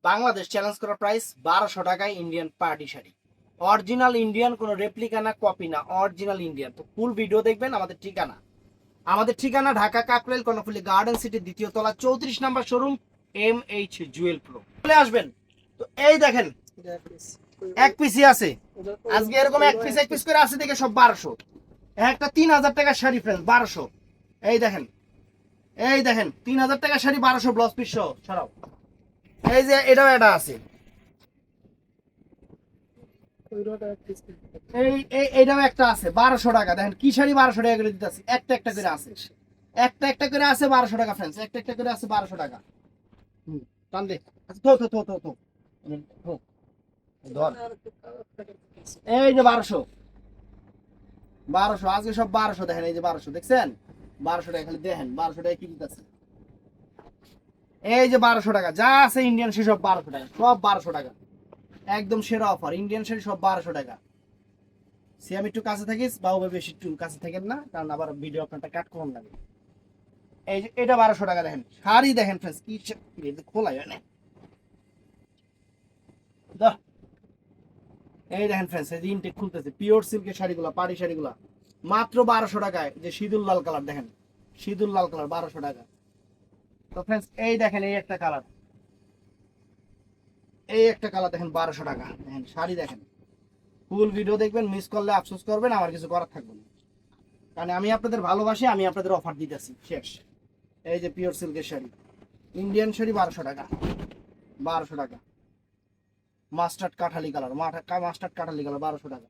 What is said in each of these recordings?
Bangladesh challenge করা price 1200 টাকায় Indian party sari. Original Indian, কোনো রেপ্লিকা না, কপি না, অরিজিনাল ইন্ডিয়ান। তো ফুল ভিডিও দেখবেন। আমাদের ঠিকানা ঢাকা কাকরাইল কর্ণফুলী গার্ডেন সিটি, দ্বিতীয় তলা, 34 number showroom, MH Jewel pro. চলে আসবেন। তো এই দেখেন, এক পিসি আছে আজকে, এরকম এক পিস করে আছে দেখে সব 1200। একটা 3000 টাকার শাড়ি ফ্রেন্ড, 1200। এই দেখেন 3000 টাকার শাড়ি 1200 ব্লাউজ পিস সহ ছাড়াও। এই যে এটাও এটা আছে, এইটাও একটা আছে 1200 টাকা। দেখেন কি শাড়ি 1200 টাকা করে দিতেছি, একটা একটা করে আছে, একটা করে আছে 1200 টাকা ফ্রেন্ডস, একটা করে আছে 1200 টাকা। টান দে। আচ্ছা, থো থো থো থো থো থো, ধর। এই যে 1200 আজকে সব 1200। দেখেন এই যে 1200, দেখছেন 1200 টাকা। খালি দেখেন 1200 টাকা কি দিতেছে। এই যে 1200 টাকা যা আছে ইন্ডিয়ান শাড়ি সব 1200 টাকা, সব 1200 টাকা। একদম সেরা অফার, ইন্ডিয়ান শাড়ি সব 1200 টাকা। সে আমি একটু কাছে থাকিস, বাবু বেশি একটু কাছে থাকেন না, কারণ আবার ভিডিও আপনারটা কাট করুন লাগে। এই যে এটা 1200 টাকা। দেখেন শাড়ি দেখেন ফ্রেন্ডস, কি খোলাই হয় না। দাও। এই দেখেন ফ্রেন্ডস, এই যে ইনটেক খুলতেছে পিওর সিল্কের শাড়িগুলা, পাড়ি শাড়িগুলা মাত্র 1200 টাকায়। যে সিঁদুর লাল কালার, দেখেন সিঁদুর লাল কালার 1200 টাকা। তো ফ্রেন্ডস এই দেখেন, এই একটা কালার, দেখেন 1200 টাকা। দেখেন শাড়ি দেখেন, ফুল ভিডিও দেখবেন, মিস করলে আফসোস করবেন, আমার কিছু করার থাকবে না, কারণ আমি আপনাদের ভালোবাসি, আমি আপনাদের অফার দিতেছি শেষ। এই যে পিওর সিল্কের শাড়ি, ইন্ডিয়ান শাড়ি 1200 টাকা, 1200 টাকা। Mustard Kathali colour, mustard Kathali colour 1200 টাকা।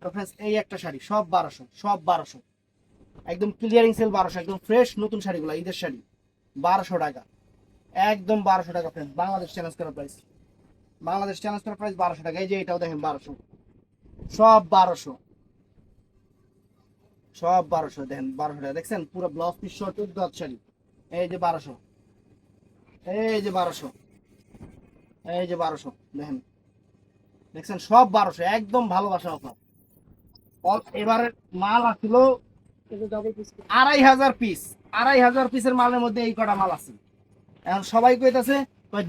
তো ফ্রেন্ডস এই একটা শাড়ি সব 1200, সব 1200, একদম ক্লিয়ারিং সেল 1200, একদম ফ্রেশ নতুন শাড়িগুলো, ঈদের শাড়ি 1200 টাকা, একদম 1200 টাকা ফ্রেন্ডস। বাংলাদেশ চ্যালেঞ্জ করা প্রাইস, 1200 টাকা। এই যে এটাও দেখেন 1200, সব 1200, সব 1200। দেখেন 1200 টাকা, দেখছেন পুরো ব্লাউজ পিস সহ 14 হাত শাড়ি। এই যে 1200, এই যে 1200, এই যে 1200। দেখেন, দেখছেন সব 1200, একদম ভালোবাসা অফার। এবারে মাল আসছিল 2500 পিস, 2500 পিসের মালের মধ্যে এই কটা মাল আছে। এখন সবাই কইতাছে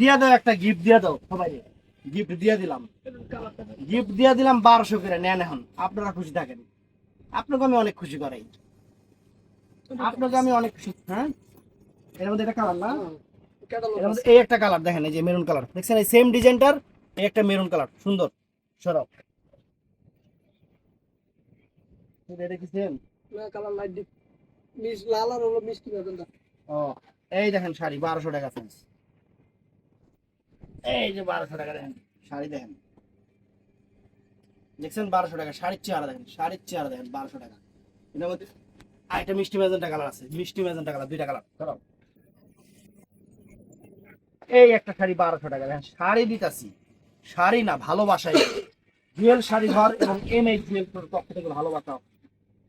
দিয়া দাও, একটা গিফট দিয়া দাও সবাই। গিফট দিয়া দিলাম, 1200 করে নেন। এখন আপনারা খুশি থাকেন, আপনাকে আমি অনেক খুশি করাই, আপনাকে আমি অনেক খুশি। হ্যাঁ, এর মধ্যে একটা কালার না, এর মধ্যে এই একটা কালার দেখেন, এই যে মেরুন কালার, দেখছেন এই সেম ডিজাইনটার এই একটা মেরুন কালার সুন্দর। সরাও, এটা কি সেম? ও, এই দেখেন শাড়ি 1200 টাকা ফ্রেন্ডস। এই যে 1200 টাকা দেখেন শাড়ি, দেখেন দেখছেন 1200 টাকা। শাড়ির চেহারা দেখেন, শাড়ির চেহারা দেখেন 1200 টাকা। এটার মধ্যে আরেকটা মিষ্টি ম্যাজেন্টা কালার আছে, মিষ্টি ম্যাজেন্টা কালার, দুইটা কালার। সরাও। এই একটা শাড়ি 1200 টাকা। দেখেন শাড়ি দিতাছি, শাড়ি না ভালোবাসাই, জুয়েল শাড়ি ঘর এবং MH জুয়েল পক্ষ থেকে ভালোবাসা।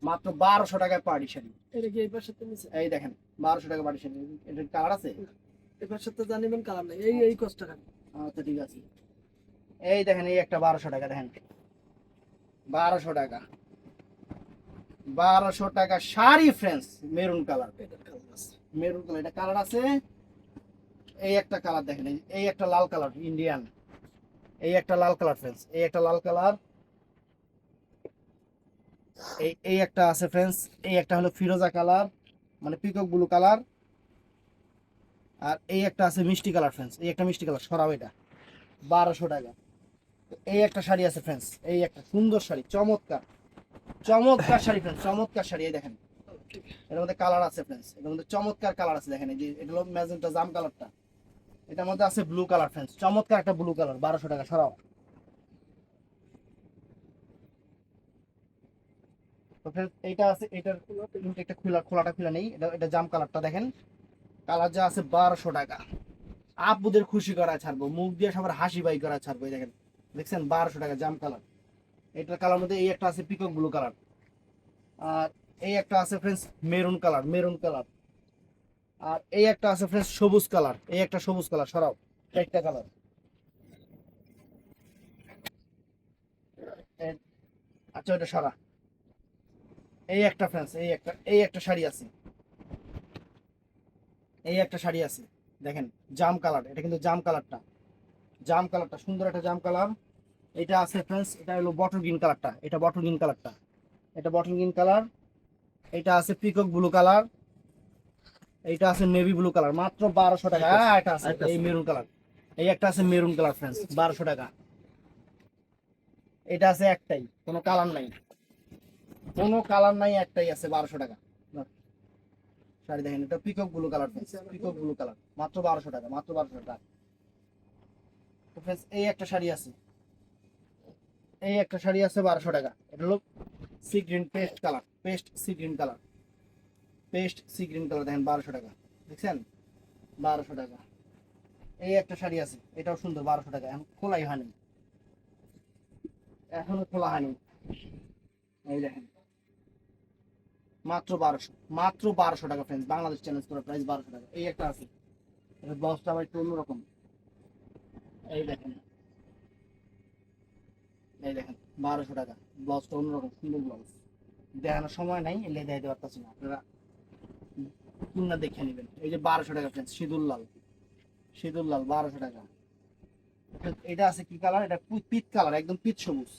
মাত্র 1200 টাকায় পার্টি শাড়ি। এটা কি এই পাশে নিচে? এই দেখেন 1200 টাকা পার্টি শাড়ি। এটা কালার আছে, এই পাশে তো জানিবেন কালার নাই, এই কষ্ট টাকা। আচ্ছা ঠিক আছে। এই দেখেন এই একটা 1200 টাকা। দেখেন 1200 টাকা, 1200 টাকা sari friends, maroon colour. Maroon colour, এটা কালার আছে। এই একটা কালার দেখেন, এই একটা লাল কালার ইন্ডিয়ান, এই একটা লাল কালার ফ্রেন্ডস, এই একটা লাল কালার। এই একটা আছে ফ্রেন্ডস, এই একটা হলো ফিরোজা কালার, মানে পিকক ব্লু কালার। আর এই একটা আছে মিষ্টি কালার ফ্রেন্ডস, এই একটা মিষ্টি কালার। সরাও এটা 1200 টাকা। এই একটা শাড়ি আছে ফ্রেন্ডস, এই একটা সুন্দর শাড়ি, চমৎকার চমৎকার শাড়ি ফ্রেন্ডস, চমৎকার শাড়ি। এই দেখেন এর মধ্যে কালার আছে ফ্রেন্ডস, এর মধ্যে চমৎকার কালার আছে। দেখেন এই যে এটা হলো ম্যাজেন্টা জাম কালারটা, এটার মধ্যে আছে ব্লু কালার ফ্রেন্ডস, চমৎকার একটা ব্লু কালার 1200 টাকা। সরাও। তো ফ্রেন্ডস এইটা আছে, এটার একটা খোলাটা খোলা নেই, এটা জাম কালারটা দেখেন, কালার যা আছে 1200 টাকা। আপুদের খুশি করা ছাড়বো, মুখ দিয়ে সবার হাসি বাই করা ছাড়বো। এই দেখেন, দেখছেন 1200 টাকা জাম কালার। এটার কালার মধ্যে এই একটা আছে পিকক ব্লু কালার, আর এই একটা আছে friends maroon colour, maroon colour. আর এই একটা আছে ফ্রেন্ডস সবুজ কালার, এই একটা সবুজ কালার। সরাও, একটা কালার। আচ্ছা ওটা সরা। এই একটা ফ্রেন্ডস, এই একটা শাড়ি আছে, এই একটা শাড়ি আছে। দেখেন জাম কালার, এটা কিন্তু জাম কালারটা, জাম কালারটা সুন্দর একটা জাম কালার। এটা আছে ফ্রেন্ডস, এটা হলো বটল গ্রিন কালারটা, এটা বটল গ্রিন কালারটা, এটা বটল গ্রিন কালার। এটা আছে পিকক ব্লু কালার, এইটা আছে নেভি ব্লু কালার, মাত্র 1200 টাকা। এটা আছে এই মেরুন কালার, এই একটা আছে মেরুন কালার ফ্রেন্ডস, 1200 টাকা। এটা আছে একটাই, কোনো কালার নাই, কোনো কালার নাই, একটাই আছে 1200 টাকা। শাড়ি দেখেন, এটা peacock blue colour, peacock blue colour, মাত্র 1200 টাকা, মাত্র 1200 টাকা। তো ফ্রেন্ডস এই একটা শাড়ি আছে, এই একটা শাড়ি আছে 1200 টাকা। এটা হলো sea green paste colour, paste sea green colour, paste sea green colour দেখেন 1200 টাকা, দেখছেন 1200 টাকা। এই একটা শাড়ি আছে, এটাও সুন্দর 1200 টাকা, এখন খোলাই হয়নি, এখনো খোলা হয়নি। এই দেখেন মাত্র 1200, মাত্র 1200 টাকা ফ্রেন্ডস, বাংলাদেশ চ্যালেঞ্জ করা প্রাইস 1200 টাকা। এই একটা আছে, এটা ব্লাউজটা আবার একটু অন্যরকম। এই দেখেন, এই দেখেন 1200 টাকা, ব্লাউজটা অন্যরকম সুন্দর ব্লাউজ, দেখানোর সময় নাই, এলে দেখাতে পারতেছি না, আপনারা কিনা দেখে নেবেন। এই যে 1200 টাকা ফ্রেন্ডস, সিঁদুর লাল, সিঁদুর লাল 1200 টাকা। এটা আছে কি কালার, এটা পিত কালার, একদম পিত সবুজ,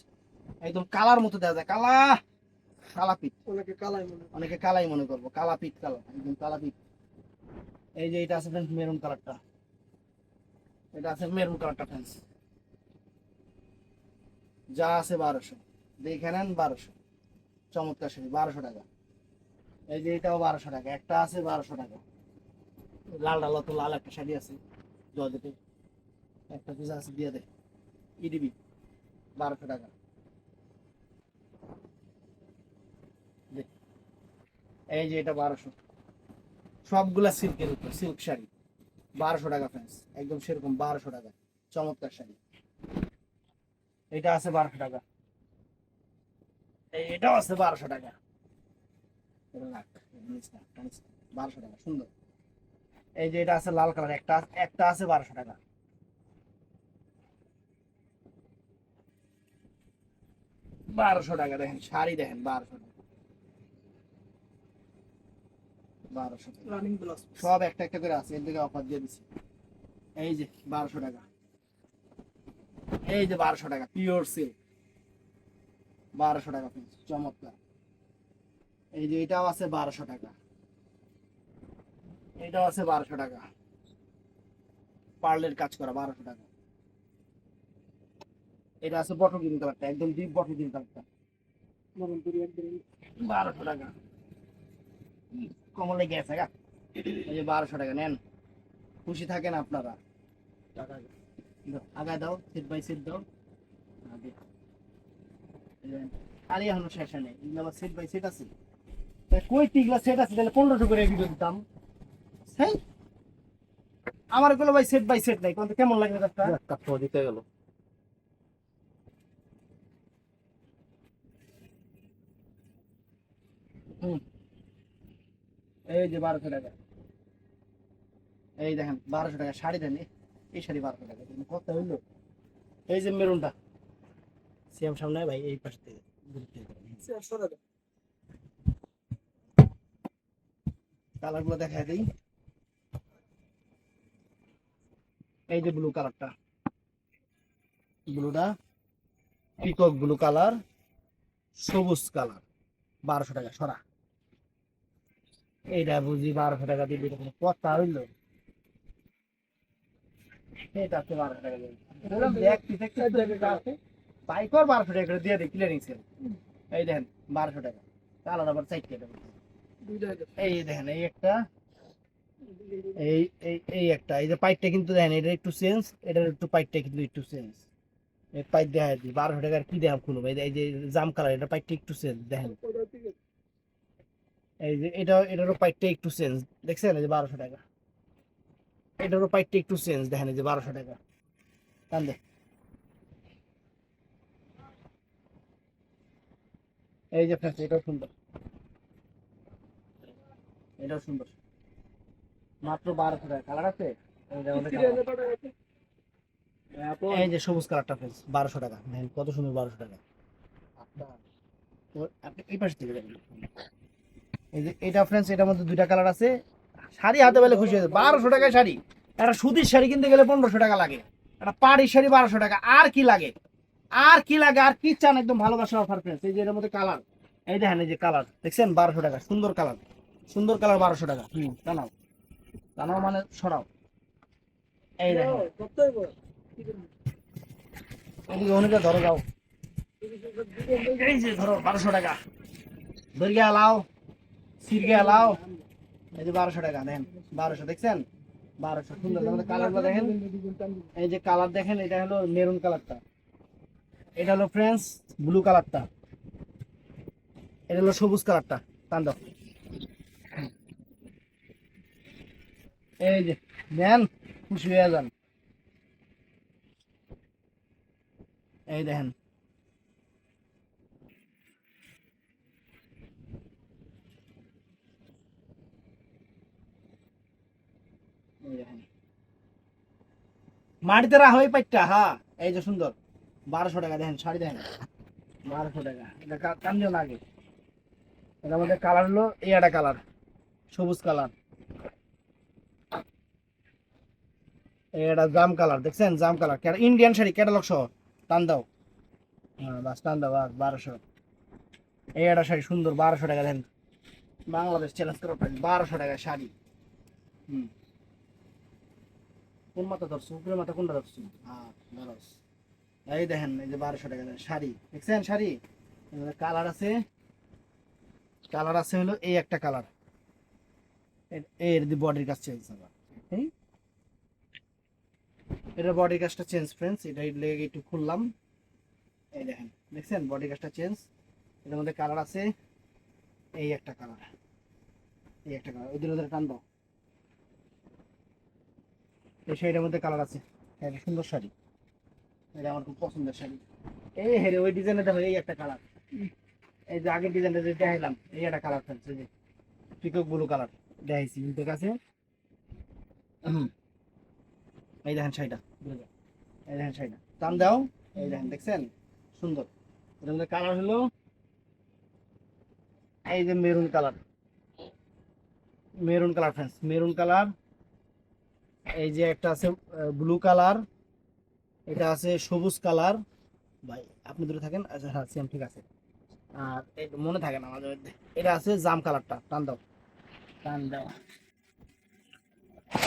একদম কালার মতো দেওয়া যায়, কালা কালা পিত, অনেকে কালাই মনে করবো, কালা পিত কালার, একদম কালা পিত। এই যে এটা আছে ফ্রেন্ডস মেরুন কালারটা, এটা আছে মেরুন কালারটা ফ্রেন্ডস, যা আছে 1200, দেখে নেন 1200, চমৎকার শাড়ি 1200 টাকা। এই যে এটাও 1200 টাকা, একটা আছে 1200 টাকা, লাল ডাল তো লাল একটা শাড়ি আছে জর্জেটে, একটা পিস আছে দিয়ে দে, ইডিবি 1200 টাকা। দেখ, এই যে এটা 1200, সবগুলা সিল্কের উপর, সিল্ক শাড়ি 1200 টাকা ফ্রেন্ডস, একদম সেরকম 1200 টাকা, চমৎকার শাড়ি। এটা আছে 1200 টাকা, এটাও আছে 1200 টাকা, এটা রাখ, নিস না, টানিস না, 1200 টাকা সুন্দর। এই যে এটা আছে লাল কালার, একটা একটা আছে 1200 টাকা, 1200 টাকা। দেখেন শাড়ি দেখেন 1200 টাকা, 1200 টাকা রানিং ব্লাউজ, সব একটা একটা করে আছে, এর দিকে অফার দিয়ে দিছি। এই যে 1200 টাকা, এই যে 1200 টাকা পিওর সিল্ক, 1200 টাকা পিস, চমৎকার। এই যে এটাও আছে 1200 টাকা, এটাও আছে 1200 টাকা, পার্লের কাজ করা 1200 টাকা। এটা আছে বটল গ্রিন কালারটা, একদম ডিপ বটল গ্রিন কালারটা, 1200 টাকা, কমলে গেছে গা। এই যে 1200 টাকা নেন, খুশি থাকেন আপনারা। আগায় দাও, সেট বাই সেট দাও, আগে আরে এখনো শেষ নেই, এগুলো আবার সেট বাই সেট আছে, কই তিগলা সেট আছে তাহলে 1500 করে ভিডিও দিতাম। হ্যাঁ আমার এগুলো ভাই সেট বাই সেট নাই, কোনটা কেমন লাগবে একটা কাটতে দিতে গেল। হুম, এই যে 1200 টাকা, এই দেখেন 1200 টাকা শাড়ি দেন, এই শাড়ি 1200 টাকা কত হইলো। এই যে মেরুনটা সিএম সামনে ভাই, এই পাশ থেকে কালার গুলো দেখা দিই। এই যে ব্লু কালারটা, ব্লুটা পিকক ব্লু কালার, সবুজ কালার 1200 টাকা সরা। এইটা বুঝি 1200 টাকা দিবি, কত হইলো, এটা তো 1200 টাকা দিবি, এক পিস আছে বাইকর 1200 টাকা করে দিয়ে দিই, ক্লিয়ারিং সেল। এই দেখেন 1200 টাকা, কালার আবার সাইড কেটে, এই দেখেন এই একটা, এই এই এই একটা, এই যে পাইপটা কিন্তু দেখেন এটা একটু চেঞ্জ, এটার একটু পাইপটা কিন্তু একটু চেঞ্জ, এই পাইপ দেখা দিই 1200 টাকার কি দেখাম খুলবো, এই যে জাম কালার, এটা পাইপটা একটু চেঞ্জ দেখেন, এই যে এটা এটারও পাইপটা একটু চেঞ্জ, দেখছেন এই যে 1200 টাকা, এটারও পাইপটা একটু চেঞ্জ দেখেন, এই যে 1200 টাকা টান দে। এই যে ফ্রেন্ডস এটাও সুন্দর, এটাও সুন্দর, মাত্র 1200 টাকা, কালার আছে এই যে আমাদের কালার। এই যে সবুজ কালারটা ফ্রেন্ডস 1200 টাকা, দেখেন কত সুন্দর 1200 টাকা। তো আপনি এই পাশে থেকে যাবেন, এই যে এটা ফ্রেন্ডস, এটার মধ্যে দুইটা কালার আছে, শাড়ি হাতে পেলে খুশি হয়ে যাবে। 1200 টাকায় শাড়ি, একটা সুতির শাড়ি কিনতে গেলে 1500 টাকা লাগে, একটা পাড়ি শাড়ি 1200 টাকা। আর কি লাগে, আর কি লাগে, আর কি চান? একদম ভালোবাসার অফার ফ্রেন্ডস। এই যে এর মধ্যে কালার, এই দেখেন, এই যে কালার দেখছেন 1200 টাকা, সুন্দর কালার, সুন্দর কালার 1200 টাকা। টানাও, টানাও মানে সরাও। এই দেখেন, এদিকে অনেকে ধরো যাও, এই যে ধরো 1200 টাকা, দৈর্ঘ্যে আলাও, সিরগে আলাও, এই যে 1200 টাকা দেখেন, 1200 দেখছেন, 1200। সুন্দর কালারগুলো দেখেন, এই যে কালার দেখেন, এটা হলো মেরুন কালারটা, এটা হলো ফ্রেন্ডস ব্লু কালারটা, এটা হলো সবুজ কালারটা। টান দাও, এই যে নেন, খুশি হয়ে যান। এই দেখেন, এই দেখেন মাটিতে রাখা হয় পাইটা। হ্যাঁ, এই যে সুন্দর 1200 টাকা দেখেন, শাড়ি দেখেন 1200 টাকা। এটা কামজন আগে, এটার মধ্যে কালার হলো এই একটা কালার, সবুজ কালার, এটা জাম কালার দেখছেন, জাম কালার, ইন্ডিয়ান শাড়ি ক্যাটালগ সহ। টান দাও, হ্যাঁ বাস টান দাও, বাস 1200। এই একটা শাড়ি সুন্দর 1200 টাকা দেন, বাংলাদেশ চ্যালেঞ্জ করা প্রাইস 1200 টাকা শাড়ি। হুম, কোন মাথা ধরছো, উপরে মাথা কোনটা ধরছো? হ্যাঁ ধরস। এই দেখেন, এই যে 1200 টাকা দেন শাড়ি দেখছেন, শাড়ি কালার আছে, কালার আছে হলো এই একটা কালার, এর বডির কাজ চেঞ্জ হবে, এটা বডির কাজটা চেঞ্জ ফ্রেন্ডস, এটা লেগে একটু খুললাম, এই দেখেন দেখছেন বডি কাজটা চেঞ্জ। এটার মধ্যে কালার আছে, এই একটা কালার, এই একটা কালার, ওদের ওদের টান দাও, এই শাড়িটার মধ্যে কালার আছে, একটা সুন্দর শাড়ি, এটা আমার খুব পছন্দের শাড়ি। এই হেরে ওই ডিজাইনে দেখো, এই একটা কালার, এই যে আগের ডিজাইনটা যে দেখাইলাম, এই একটা কালার ফেলছে, যে পিকক ব্লু কালার দেখাইছি কিন্তু কাছে। এই দেখেন শাড়িটা, এই দেখেন শাড়িটা টান দাও, এই দেখেন দেখছেন সুন্দর। এটার মধ্যে কালার হলো এই যে maroon colour, maroon colour friends, maroon colour. এই যে একটা আছে ব্লু কালার, এটা আছে সবুজ কালার। ভাই আপনি দূরে থাকেন, আচ্ছা হ্যাঁ সেম ঠিক আছে। আর মনে থাকে না মাঝে মধ্যে, এটা আছে জাম কালারটা, টান দাও, টান দাও।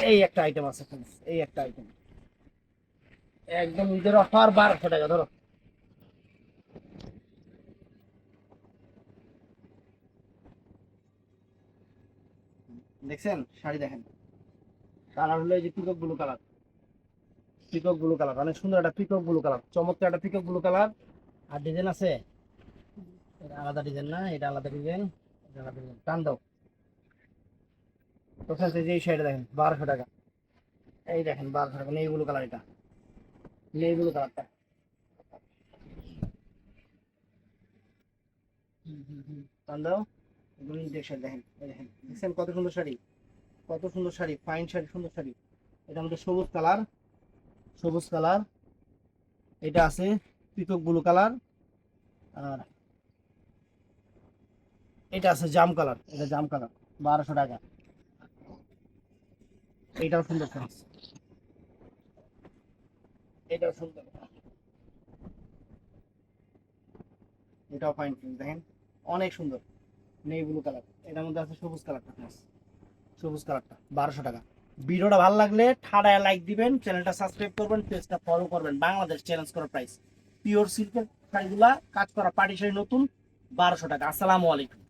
এই একটা আইটেম আছে ফ্রেন্ডস, এই একটা আইটেম একদম ঈদের অফার 1200 টাকা ধরো। দেখছেন শাড়ি দেখেন, কালার হলো এই যে peacock blue colour, peacock blue colour অনেক সুন্দর একটা পিকক ব্লু কালার, চমৎকার একটা পিকক ব্লু কালার। আর ডিজাইন আছে, এটা আলাদা ডিজাইন না, এটা আলাদা ডিজাইন, এটা আলাদা ডিজাইন। টান দাও তো ফ্রেন্ডস, এই যে এই শাড়িটা দেখেন 1200 টাকা, এই দেখেন 1200 টাকা, নেই ব্লু কালার, এটা নেই ব্লু কালারটা। টান দাও, এগুলো দেখছেন, দেখেন এই দেখেন দেখছেন কত সুন্দর শাড়ি, কত সুন্দর শাড়ি, ফাইন শাড়ি, সুন্দর শাড়ি। এটা আমাদের সবুজ কালার, সবুজ কালার, এটা আছে পিকক ব্লু কালার, আর এটা আছে জাম কালার, এটা জাম কালার 1200 টাকা। এটাও সুন্দর ফ্রেন্ডস, এটাও সুন্দর, এটাও ফাইন ফ্রেন্ডস দেখেন অনেক সুন্দর, নেই ব্লু কালার, এটার মধ্যে আছে সবুজ কালারটা ফ্রেন্ডস, সবুজ কালারটা 1200 টাকা। ভিডিওটা ভালো লাগলে ঠাড়ায় লাইক দিবেন, চ্যানেলটা সাবস্ক্রাইব করবেন, পেজটা ফলো করবেন। বাংলাদেশ চ্যালেঞ্জ করা প্রাইস, পিওর সিল্কের শাড়িগুলা কাজ করা পাটি শাড়ি নতুন 1200 টাকা। আসসালামু আলাইকুম।